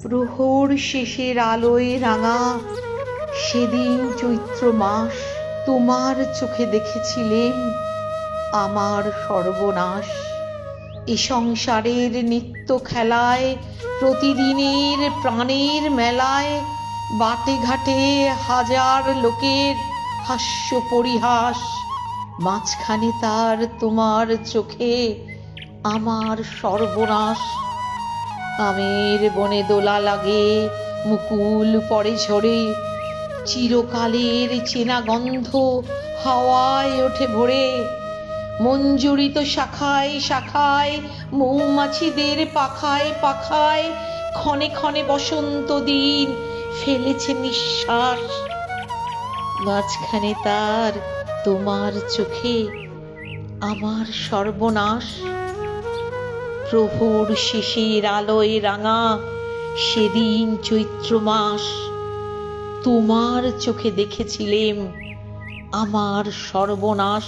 প্রহর শেষের আলোয় রাঙা সেদিন চৈত্র মাস, তোমার চোখে দেখেছিলেম আমার সর্বনাশ। এ সংসারের নিত্য খেলায়, প্রতিদিনের প্রাণের মেলায়, বাটে ঘাটে হাজার লোকের হাস্য পরিহাস, মাঝখানে তার তোমার চোখে আমার সর্বনাশ। আমের বনে দোলা লাগে, মুকুল পড়ে ঝরে, চিরকালের চেনা গন্ধ হাওয়ায় ওঠে ভরে। মঞ্জুরিত শাখায় শাখায়, মৌমাছিদের পাখায় পাখায়, ক্ষণে ক্ষণে বসন্ত দিন ফেলেছে নিঃশ্বাস। মাঝখানে তার তোমার চোখে আমার সর্বনাশ। প্রভুর শেষের আলোয় রাঙা সেদিন চৈত্র মাস, তোমার চোখে দেখেছিলেম আমার সর্বনাশ।